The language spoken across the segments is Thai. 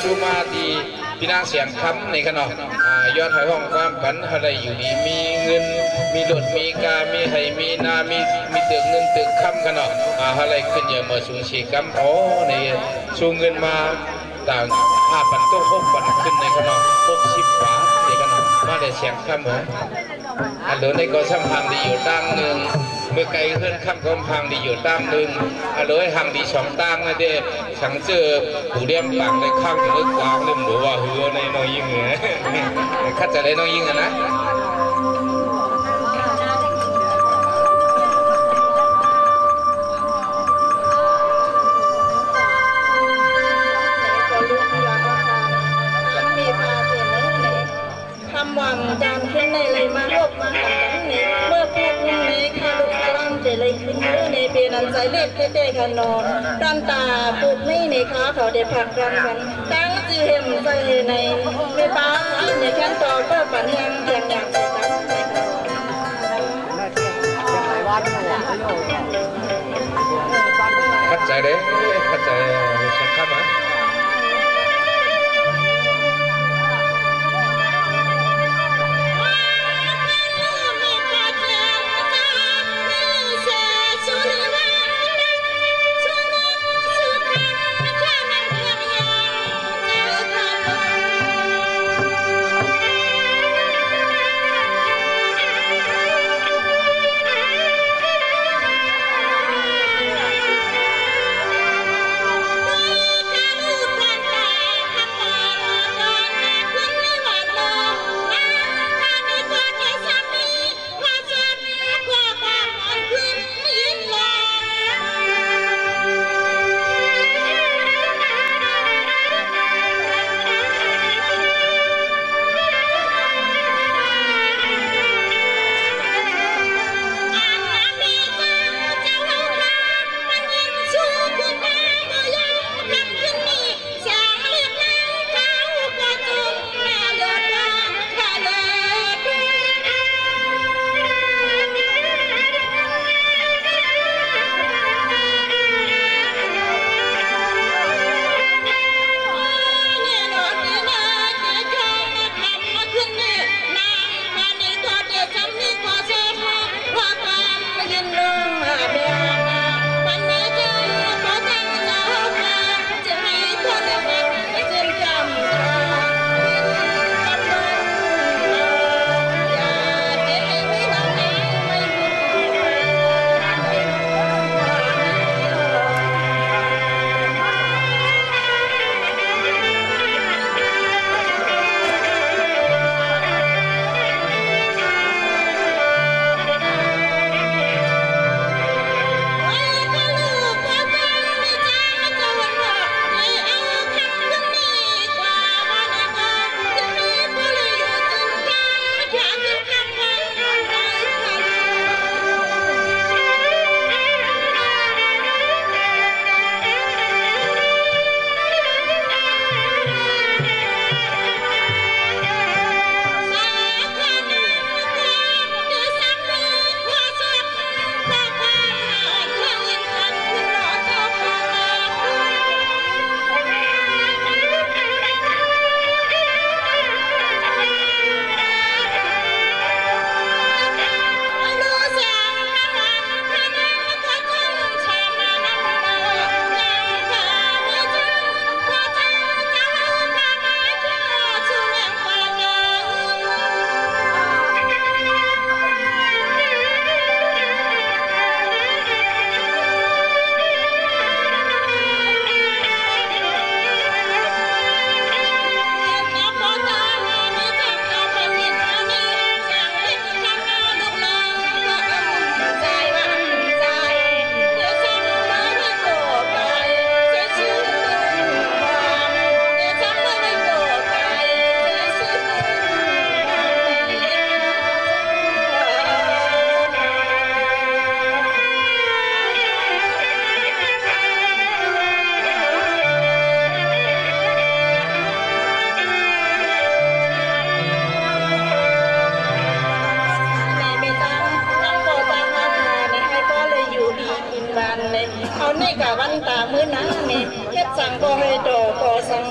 ชูมาดีพี่นางเสียงคำในขณะยอดหอยห้องความฝันอะไรอยู่ดีมีเงินมีหลดมีกามีไหมีนามีตึกเงินตึกคำขณะอะไรขึ้นเยอะมาสูงชีกำโอ้ในชูเงินมาต่าง5,000ตัว6,000ขึ้นในขณะ60 บาทในขณะมาได้เสียงคำเหรอเหลือในก็ช่างทางดีอยู่ตั้งหนึ่งเมื่อไกลขึ้นข้ามกำพังดีอยู่ตั้งหนึ่งเหลือห่างดี2 ตั้งนะเด็กฉันเจอผู้เลี้ยงปากในข้างถึงลึกกว้างเริ่มบอกว่าเฮือในน้อยยิ่งเหรอข้าจะได้น้อยยิ่งนะหวังจานขึ้นในเลยมาลบมาหันกันในเมื่อพูดคุณในคาลุกกลางจะเลยขึ้นเมื่อในเปนันใจเล็ดเต้ๆกันนอนรันตาปุกนี่ในขาเขาได้ผักรันกันตั้งจีเห็มใจในไม่ป้าในแค่ต่อก็ปั่นแหงเพียงอย่างใจกันขัดใจเด้ขัดใจสักคำอ่ะ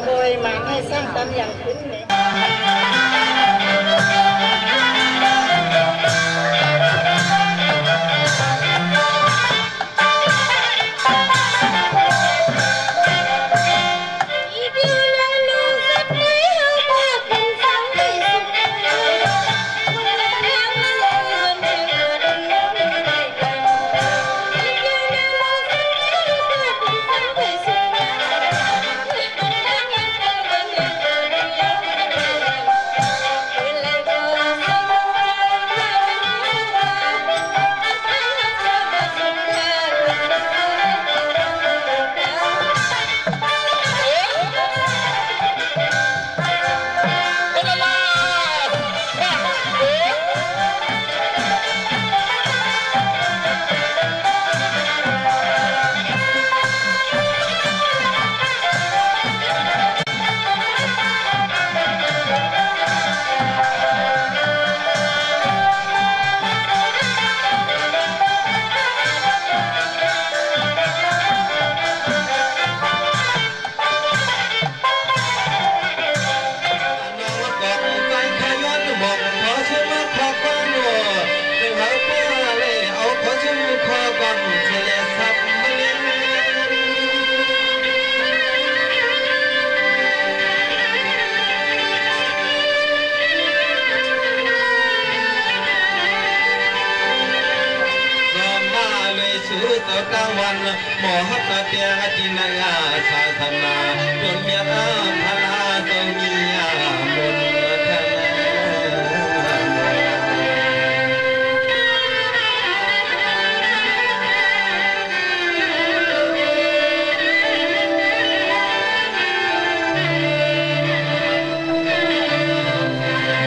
คอยมาให้สร้างตามอย่างขึ้นเลยกลางวันหมอฮับตาเตียจินายาสาธนาจนเมียพาลาตรงนี้บนธนา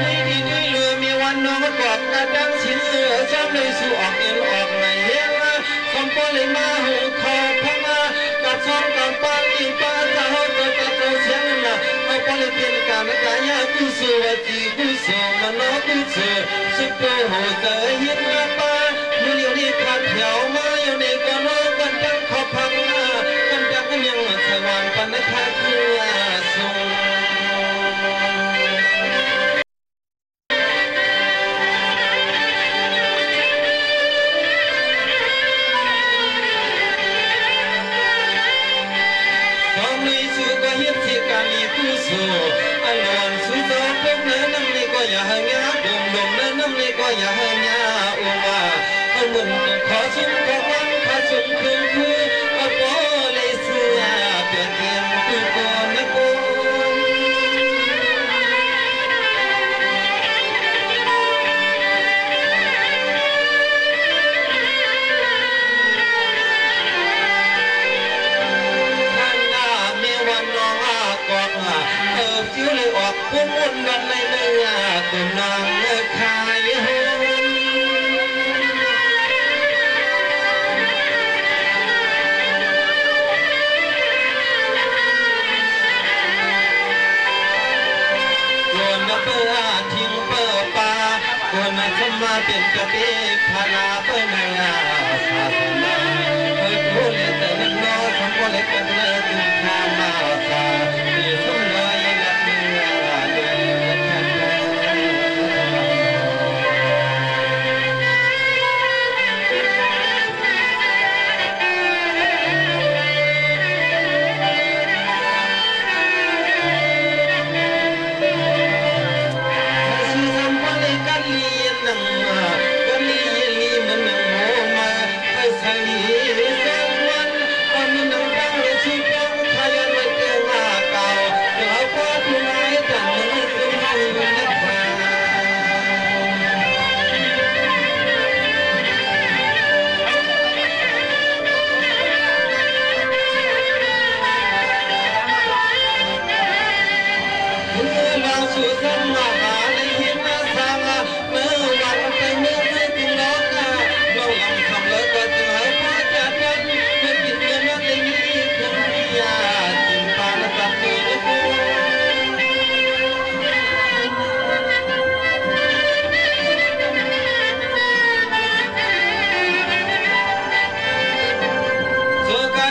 ไม่ดีด้วยเรือมีวันน้องกอกกระดังสินเสือจำเลยสู่ออกเอ็นออกในเฮียปอเลยมาหูคอพังมากัดซ้อมกับปาอีปาตาเฮาตัวตาตัวเสียงน่ะเอาปอเลยเป็นการกายากุศลจีกุศลมโนกุศลสุโกโหเตหินมาปามือเดียวนี้ขาดแถวมาอยู่ในกอนกันจังขอพังมากันจังยังสว่างปันคาคือทรงอันวันสุดท้ายพบเนื้อน้ำนี่ก็อย่าให้เงี้ยดมเนื้อน้ำนี่ก็อย่าให้เงี้ยอุบาเอาเหมือนขอชุ่มขอวันขอชุ่มคืนคือเอาปอเลยเสียเปลี่ยนเกมคือก่อนนะกูชื่อเลยออกพุ่งมุ่นกันในเนื้อกุนางเนื้อคายหงตัวนับเปิดทิ้งเปิดป่าตัวนับสมาเป็นกระเด็กพาราเปิดในศาสนาเปิดผู้เล่นแต่นักน้อยทำผู้เล่นกันเลยถึงข้ามาสาที่สมน้อย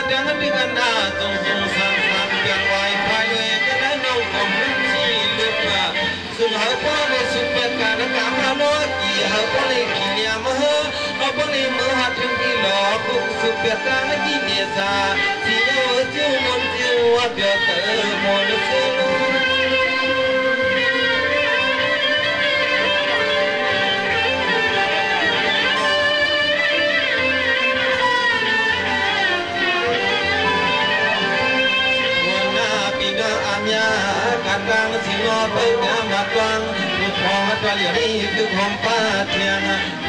Jangan dengan dah, tunggu sang sang biar wai payah หาพ่อในสุดเป็นการกำลังน้อยกี่หาพ่อในกี่เนี่ยมาเฮาพ่อในมือหัดถึงที่หลอกกุสุดเป็นการกี่เนี่ยซาที่เยอะจิ้วมนจิ้วว่าเบียดเตอมนเซลการสิงอไปงามบัดวังลูกพอมัดว่าเหลียวนี้คือความป้าเทียง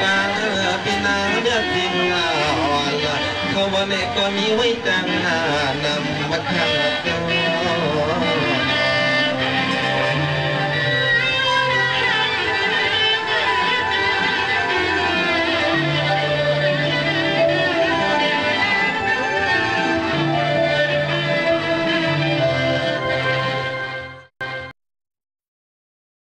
การปีนางเนี่ยจริงอ่อนเขาว่าเนี่ยก็มีไว้จังนำมาขับ